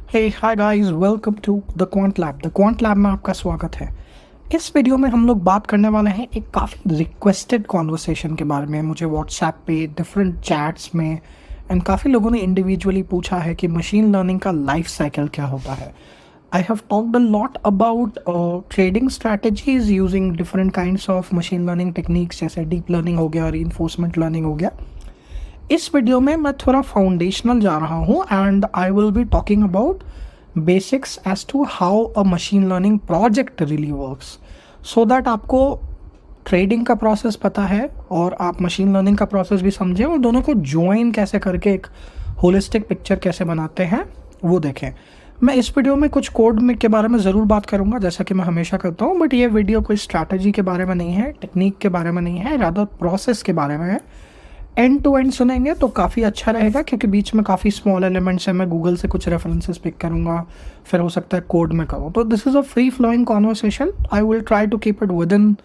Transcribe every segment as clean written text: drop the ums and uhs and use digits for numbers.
Hey hi guys, welcome to the quant lab. The quant lab में आपका स्वागत है। इस वीडियो में हम लोग बात करने वाले हैं एक काफ़ी रिक्वेस्टेड कॉन्वर्सेशन के बारे में। मुझे व्हाट्सएप पे डिफरेंट चैट्स में एंड काफ़ी लोगों ने इंडिविजुअली पूछा है कि मशीन लर्निंग का लाइफ साइकिल क्या होता है। I have talked a lot about trading strategies using different kinds of machine learning techniques, जैसे डीप लर्निंग हो गया, रीइंफोर्समेंट लर्निंग हो गया। इस वीडियो में मैं थोड़ा फाउंडेशनल जा रहा हूँ and I will be talking about basics as to how a machine learning project really works, so that आपको ट्रेडिंग का प्रोसेस पता है और आप मशीन लर्निंग का प्रोसेस भी समझें और दोनों को ज्वाइन कैसे करके एक होलिस्टिक पिक्चर कैसे बनाते हैं वो देखें। मैं इस वीडियो में कुछ कोड में के बारे में ज़रूर बात करूंगा, जैसा कि मैं हमेशा करता हूँ, बट ये वीडियो कोई स्ट्रैटेजी के बारे में नहीं है, टेक्निक के बारे में नहीं है, रादर प्रोसेस के बारे में है। एंड टू एंड सुनेंगे तो काफ़ी अच्छा रहेगा, क्योंकि बीच में काफ़ी स्मॉल एलिमेंट्स हैं। मैं गूगल से कुछ रेफरेंसेस पिक करूँगा, फिर हो सकता है कोड में करूँ। तो this is a free flowing conversation. I will try to keep it within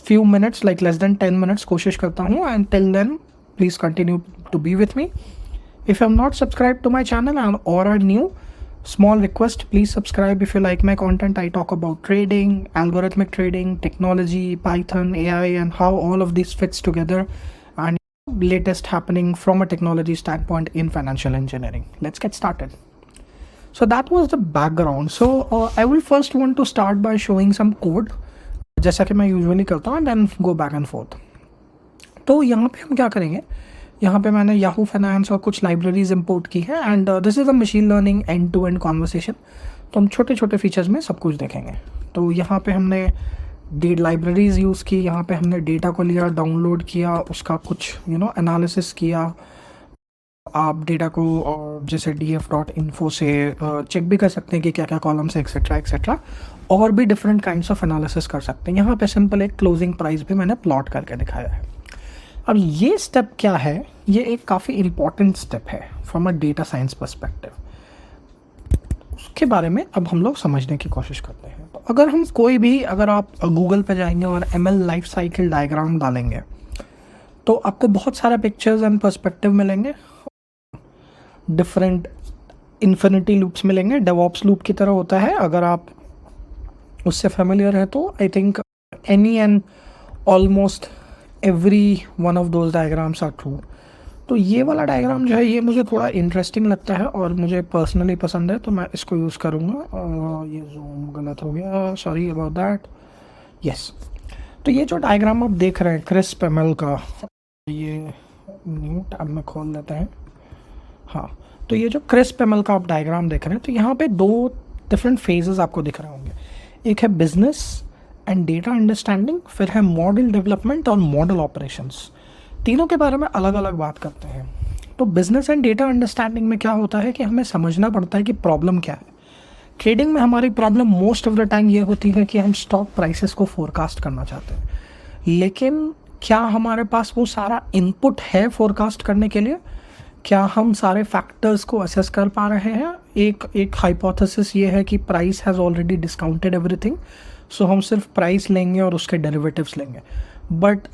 few minutes, like less than 10 minutes कोशिश करता हूँ। And till then please continue to be with me. If you have not subscribe to my channel and और are new, small request, please subscribe if you like my content. I talk about trading, algorithmic trading, technology, Python, AI, and how all of this fits together, and latest happening from a technology standpoint in financial engineering. Let's get started. So that was the background. So I will first want to start by showing some code, जैसा कि मैं usually करता हूँ, and then go back and forth. तो यहाँ पे हम क्या करेंगे, यहाँ पे मैंने याहू फाइनेंस और कुछ लाइब्रेरीज इंपोर्ट की है and this is a machine learning end to end conversation. तो हम छोटे छोटे फीचर्स में सब कुछ देखेंगे। तो यहाँ पे हमने लाइब्रेरीज यूज़ की, यहाँ पे हमने डेटा को लिया, डाउनलोड किया, उसका कुछ एनालिसिस किया। आप डेटा को और जैसे df.info से चेक भी कर सकते हैं कि क्या क्या कॉलम्स है, एक्सेट्रा एक्सेट्रा, और भी डिफरेंट काइंड्स ऑफ एनालिसिस कर सकते हैं। यहाँ पे सिंपल एक क्लोजिंग प्राइस भी मैंने प्लॉट करके दिखाया है। अब ये स्टेप क्या है, ये एक काफ़ी इम्पॉर्टेंट स्टेप है from a data science perspective. उसके बारे में अब हम लोग समझने की कोशिश करते हैं। तो अगर आप गूगल पे जाएंगे और ML लाइफ साइकिल डायग्राम डालेंगे तो आपको बहुत सारे पिक्चर्स एंड पर्सपेक्टिव मिलेंगे, डिफरेंट इन्फिनिटी लूप्स मिलेंगे। डेवऑप्स लूप की तरह होता है, अगर आप उससे फेमिलियर है तो I think any and almost every one of those diagrams are true. तो ये वाला डायग्राम जो है, ये मुझे थोड़ा इंटरेस्टिंग लगता है और मुझे पर्सनली पसंद है, तो मैं इसको यूज़ करूँगा। ये जूम गलत हो गया, सॉरी अबाउट दैट। यस, तो ये जो डायग्राम आप देख रहे हैं क्रिस्प ML का, ये न्यू टैब में खोल लेते हैं। हाँ, तो ये जो क्रिस्प ML का आप डायग्राम देख रहे हैं, तो यहाँ पे दो डिफरेंट फेजेस आपको दिख रहे होंगे। एक है बिजनेस एंड डेटा अंडरस्टैंडिंग, फिर है मॉडल डेवलपमेंट और मॉडल ऑपरेशंस। तीनों के बारे में अलग अलग बात करते हैं। तो बिजनेस एंड डेटा अंडरस्टैंडिंग में क्या होता है कि हमें समझना पड़ता है कि प्रॉब्लम क्या है। ट्रेडिंग में हमारी problem most of the time ये होती है कि हम स्टॉक प्राइसेस को फोरकास्ट करना चाहते हैं, लेकिन क्या हमारे पास वो सारा इनपुट है फोरकास्ट करने के लिए? क्या हम सारे फैक्टर्स को असेस कर पा रहे हैं? एक हाइपोथेसिस ये है कि price has already discounted everything, so हम सिर्फ प्राइस लेंगे और उसके डेरिवेटिव्स लेंगे। But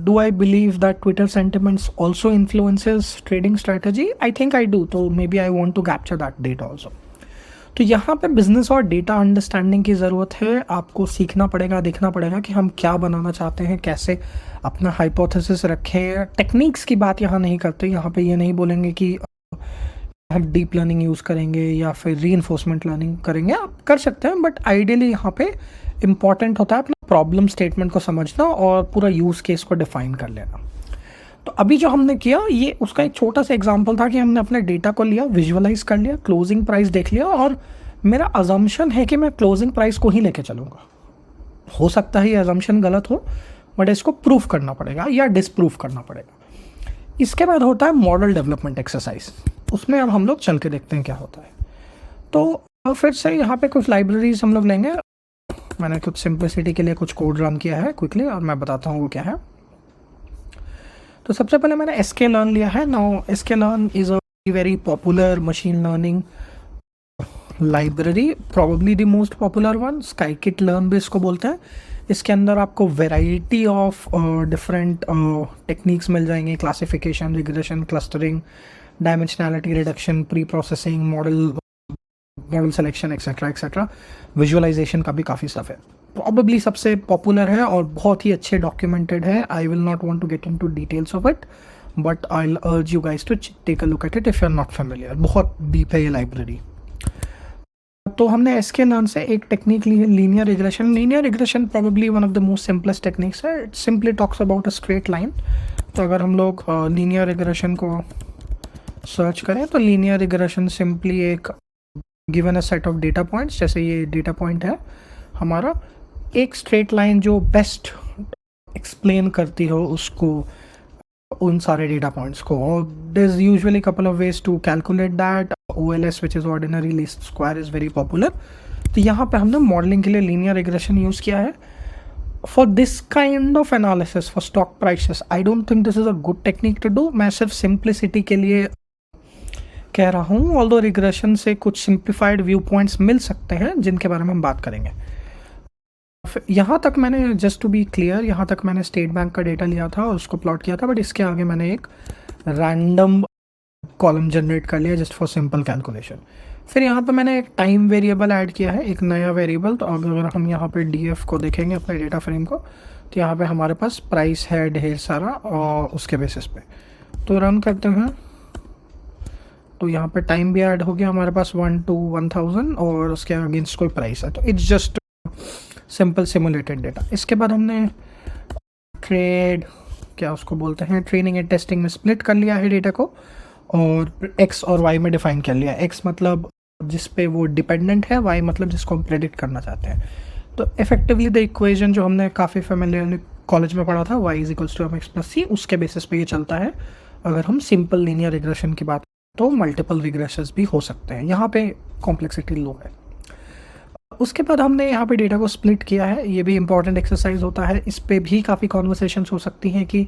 do I believe that Twitter sentiments also influences trading strategy? I think I do, तो maybe I want to capture that data also. तो यहाँ पे बिजनेस और डेटा अंडरस्टैंडिंग की ज़रूरत है। आपको सीखना पड़ेगा, देखना पड़ेगा कि हम क्या बनाना चाहते हैं, कैसे अपना हाइपोथेसिस रखें। टेक्निक्स की बात यहाँ नहीं करते, यहाँ पे ये नहीं बोलेंगे कि हम डीप लर्निंग यूज़ करेंगे या फिर रीइंफोर्समेंट लर्निंग करेंगे। आप कर सकते हैं, बट आइडियली यहाँ पे इम्पॉर्टेंट होता है अपना प्रॉब्लम स्टेटमेंट को समझना और पूरा यूज़ केस को डिफाइन कर लेना। तो अभी जो हमने किया, ये उसका एक छोटा सा एग्जांपल था कि हमने अपने डेटा को लिया, विजुअलाइज कर लिया, क्लोजिंग प्राइस देख लिया, और मेरा अजम्पशन है कि मैं क्लोजिंग प्राइस को ही लेके चलूँगा। हो सकता है ये अजम्पशन गलत हो, बट इसको प्रूफ करना पड़ेगा या डिसप्रूफ करना पड़ेगा। इसके बाद होता है मॉडल डेवलपमेंट एक्सरसाइज। उसमें अब हम लोग चल के देखते हैं क्या होता है। तो फिर से यहाँ पे कुछ लाइब्रेरीज हम लोग लेंगे। मैंने कुछ सिंपलिसिटी के लिए कुछ कोड रन किया है क्विकली, और मैं बताता हूँ वो क्या है। तो सबसे पहले मैंने sklearn लिया है। Now sklearn is a very popular machine learning library, probably the most popular one. Scikit learn भी इसको बोलते हैं। इसके अंदर आपको वेराइटी ऑफ डिफरेंट टेक्निक्स मिल जाएंगी, classification, regression, clustering, dimensionality reduction, pre processing, model model selection etcetera etcetera, visualisation का भी काफ़ी स्टफ है। प्रॉबेबली सबसे पॉपुलर है और बहुत ही अच्छे डॉक्यूमेंटेड है। I will not want to get into details of it, but I will urge you guys to take a look at it if you are not familiar. बहुत deep है ये library. तो हमने एसके लर्न से एक technique ली है, linear regression. Linear regression probably one of the most simplest techniques है। It simply talks about a straight line. तो अगर हम लोग लीनियर रिग्रेशन को सर्च करें तो लीनियर रिग्रेशन सिंपली एक given a set of data points, जैसे ये डेटा पॉइंट है हमारा, एक स्ट्रेट लाइन जो बेस्ट एक्सप्लेन करती हो उसको, उन सारे डेटा पॉइंट्स को। There is usually couple of ways to calculate that. OLS which is ordinary least square is very popular. तो यहाँ पे हमने मॉडलिंग के लिए लीनियर रिग्रेशन यूज़ किया है। For this kind of analysis for stock prices I don't think this is a good technique to do. मैं सिर्फ सिंप्लिसिटी के लिए कह रहा हूँ, ऑल्दो रिग्रेशन से कुछ सिंप्लीफाइड व्यू पॉइंट्स मिल सकते हैं जिनके बारे में हम बात करेंगे। यहाँ तक मैंने, जस्ट टू बी क्लियर, यहाँ तक मैंने स्टेट बैंक का डेटा लिया था और उसको प्लॉट किया था, बट इसके आगे मैंने एक रैंडम कॉलम जनरेट कर लिया जस्ट फॉर सिंपल कैलकुलेशन। फिर यहाँ पे मैंने एक टाइम वेरिएबल ऐड किया है, एक नया वेरिएबल। तो अगर हम यहाँ पे DF को देखेंगे अपने डेटा फ्रेम को, तो यहाँ पे हमारे पास प्राइस है ढेर सारा और उसके बेसिस पे तो रन करते हैं। तो यहाँ पे टाइम भी ऐड हो गया हमारे पास 1 to 1000 और उसके अगेंस्ट कोई प्राइस है। तो it's just simple simulated data. इसके बाद हमने ट्रेड, क्या उसको बोलते हैं, ट्रेनिंग एंड टेस्टिंग में स्प्लिट कर लिया है डेटा को और X और Y में डिफाइन कर लिया। X मतलब जिस पे वो डिपेंडेंट है, Y मतलब जिसको हम प्रेडिक्ट करना चाहते हैं। तो इफेक्टिवली द इक्वेशन जो हमने काफ़ी फेमिलियर कॉलेज में पढ़ा था, Y = mx + c, उसके बेसिस पे ये चलता है। अगर हम सिंपल लीनियर रिग्रेशन की बात तो मल्टीपल रिग्रेशंस भी हो सकते हैं, यहाँ पे कॉम्प्लेक्सिटी लो है। उसके बाद हमने यहाँ पे डेटा को स्प्लिट किया है। ये भी इंपॉर्टेंट एक्सरसाइज होता है। इस पे भी काफ़ी कॉन्वर्सेशंस हो सकती हैं कि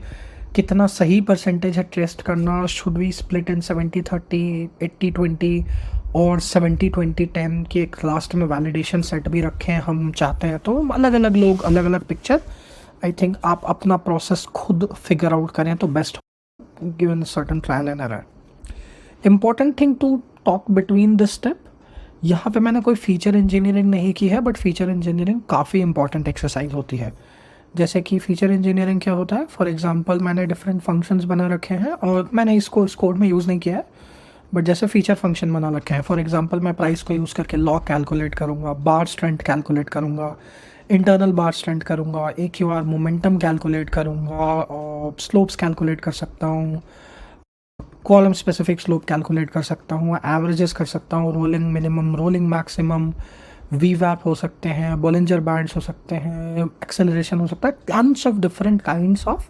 कितना सही परसेंटेज है टेस्ट करना। शुड वी स्प्लिट इन 70-30, 80-20 और 70-20-10 की एक लास्ट में वैलिडेशन सेट भी रखें हम चाहते हैं। तो अलग अलग लोग अलग अलग पिक्चर, आई थिंक आप अपना प्रोसेस खुद फिगर आउट करें तो best, given certain trial and error. Important thing to talk between this step, यहाँ पे मैंने कोई फीचर इंजीनियरिंग नहीं की है, बट फीचर इंजीनियरिंग काफ़ी इंपॉर्टेंट एक्सरसाइज होती है। जैसे कि फीचर इंजीनियरिंग क्या होता है, फॉर एग्जांपल मैंने डिफरेंट फंक्शंस बना रखे हैं और मैंने इसको इस कोड में यूज़ नहीं किया है, बट जैसे फीचर फंक्शन बना रखे हैं, फॉर एग्जांपल मैं प्राइस को यूज़ करके लॉग कैलकुलेट करूँगा, बार स्ट्रेंथ कैलकुलेट करूँगा, इंटरनल बार स्ट्रेंथ करूँगा, AQR मोमेंटम कैलकुलेट करूँगा और स्लोप्स कैलकुलेट कर सकता हूँ, कॉलम स्पेसिफिक स्लोप कैलकुलेट कर सकता हूँ, एवरेजेस कर सकता हूँ, rolling minimum, rolling maximum, VWAP हो सकते हैं, बोलिंजर बैंड्स हो सकते हैं, एक्सेलरेशन हो सकता है। Tons of different kinds of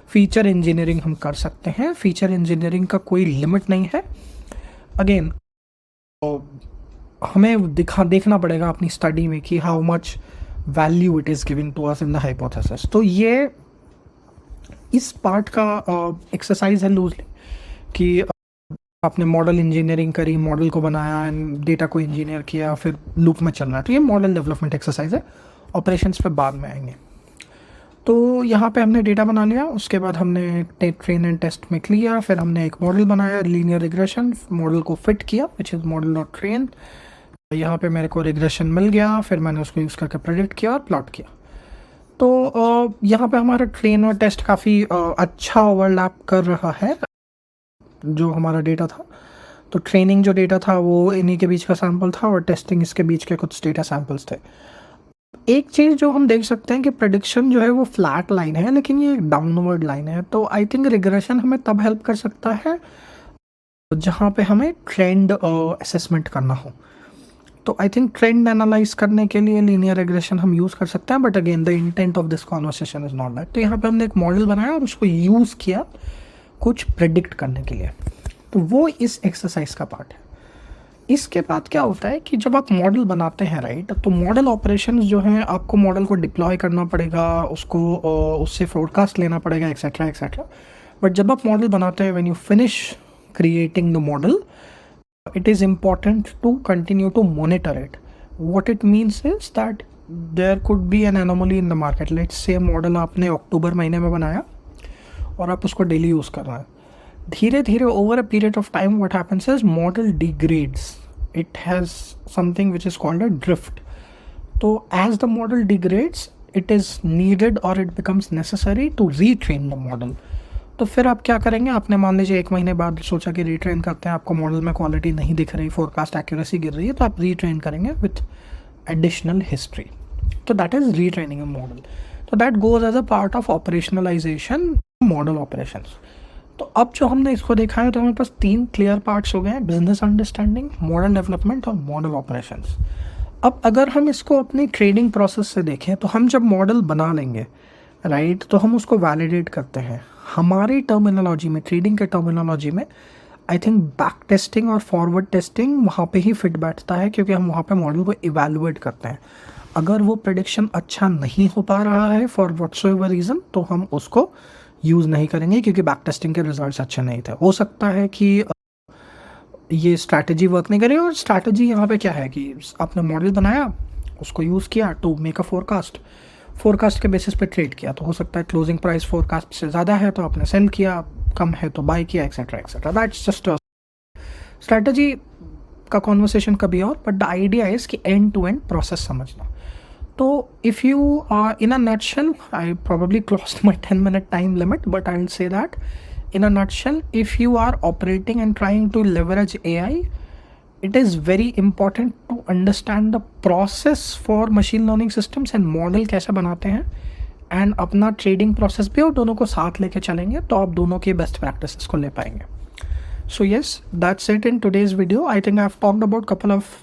feature engineering हम कर सकते हैं। फीचर इंजीनियरिंग का कोई लिमिट नहीं है। अगेन हमें देखना पड़ेगा अपनी स्टडी में कि how much value it is giving to us in the hypothesis. तो ये इस पार्ट का एक्सरसाइज है लूजली कि आपने मॉडल इंजीनियरिंग करी, मॉडल को बनाया एंड डेटा को इंजीनियर किया, फिर लूप में चल रहा है। तो ये मॉडल डेवलपमेंट एक्सरसाइज है। ऑपरेशंस पे बाद में आएंगे। तो यहाँ पे हमने डेटा बना लिया, उसके बाद हमने ट्रेन एंड टेस्ट में लिया, फिर हमने एक मॉडल बनाया लीनियर रिग्रेशन, मॉडल को फिट किया which is model dot train. यहाँ पे मेरे को रिग्रेशन मिल गया, फिर मैंने उसको यूज़ करके प्रेडिक्ट किया और प्लॉट किया। तो यहाँ पे हमारा ट्रेन और टेस्ट काफ़ी अच्छा ओवरलैप कर रहा है जो हमारा डेटा था। तो ट्रेनिंग जो डेटा था वो इन्हीं के बीच का सैंपल था और टेस्टिंग इसके बीच के कुछ डेटा सैंपल्स थे। एक चीज़ जो हम देख सकते हैं कि प्रेडिक्शन जो है वो फ्लैट लाइन है, लेकिन ये डाउनवर्ड लाइन है। तो आई थिंक रिग्रेशन हमें तब हेल्प कर सकता है जहाँ पे हमें ट्रेंड असेसमेंट करना हो। तो आई थिंक ट्रेंड एनालाइज करने के लिए लीनियर रिग्रेशन हम यूज़ कर सकते हैं, but again the intent of this conversation is not that. तो यहाँ पे हमने एक मॉडल बनाया और उसको यूज़ किया कुछ प्रेडिक्ट करने के लिए। तो वो इस एक्सरसाइज का पार्ट है। इसके बाद क्या होता है कि जब आप मॉडल बनाते हैं, राइट, तो मॉडल ऑपरेशंस जो हैं, आपको मॉडल को डिप्लॉय करना पड़ेगा, उसको उससे फोरकास्ट लेना पड़ेगा, एक्सेट्रा एक्सेट्रा। बट जब आप मॉडल बनाते हैं, when you finish creating the model, it is important to continue to monitor it. What it means is that there could be an anomaly in the market. Let's say model आपने अक्टूबर महीने में बनाया और आप उसको daily use कर रहे हैं। धीरे धीरे over a period of time what happens is model degrades, it has something which is called a drift. तो as the model degrades, it is needed or it becomes necessary to retrain the model. तो फिर आप क्या करेंगे, आपने मान लीजिए 1 महीने बाद सोचा कि रीट्रेन करते हैं, आपको मॉडल में क्वालिटी नहीं दिख रही, फोरकास्ट एक्यूरेसी गिर रही है, तो आप रीट्रेन करेंगे विथ एडिशनल हिस्ट्री. तो that is retraining a model. तो that goes as a part of operationalisation model operations. तो अब जो हमने इसको देखा है, तो हमारे पास 3 क्लियर पार्ट्स हो गए हैं, बिजनेस अंडरस्टैंडिंग, मॉडल डेवलपमेंट और मॉडल ऑपरेशंस. अब अगर हम इसको अपनी ट्रेडिंग प्रोसेस से देखें, तो हम जब मॉडल बना लेंगे, राइट, तो हम उसको वैलिडेट करते हैं. हमारी टर्मिनोलॉजी में, ट्रेडिंग के टर्मिनोलॉजी में, आई थिंक बैक टेस्टिंग और फॉरवर्ड टेस्टिंग वहाँ पे ही फिट बैठता है, क्योंकि हम वहाँ पे मॉडल को इवैल्यूएट करते हैं. अगर वो प्रेडिक्शन अच्छा नहीं हो पा रहा है फॉर व्हाटसोएवर रीज़न, तो हम उसको यूज़ नहीं करेंगे, क्योंकि बैक टेस्टिंग के रिजल्ट्स अच्छे नहीं थे. हो सकता है कि ये स्ट्रैटेजी वर्क नहीं करेगी. और स्ट्रैटेजी यहाँ पे क्या है कि आपने मॉडल बनाया, उसको यूज़ किया टू मेक अ फोरकास्ट के बेसिस पे ट्रेड किया, तो हो सकता है क्लोजिंग प्राइस फोरकास्ट से ज़्यादा है तो आपने सेल किया, कम है तो बाय किया, etcetera etcetera. That's just strategy का कॉन्वर्सेशन कभी और. बट द आइडिया इज़ कि एंड टू एंड प्रोसेस समझना. तो if you are in a nutshell, I probably crossed my 10-minute time limit, but I'll say that in a nutshell, if you are operating and trying to leverage AI, it is very important to understand the process for machine learning systems and model कैसे बनाते हैं, and अपना trading process भी, और दोनों को साथ लेके चलेंगे तो आप दोनों के बेस्ट प्रैक्टिसेस को ले पाएंगे. So yes, that's it in today's video. I think I've talked about couple of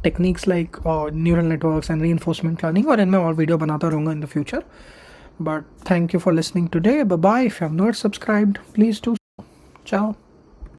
techniques like neural networks and reinforcement learning, और इनमें और वीडियो बनाता रहूँगा in the future. But thank you for listening today. Bye bye. If you have not subscribed, please do. Ciao.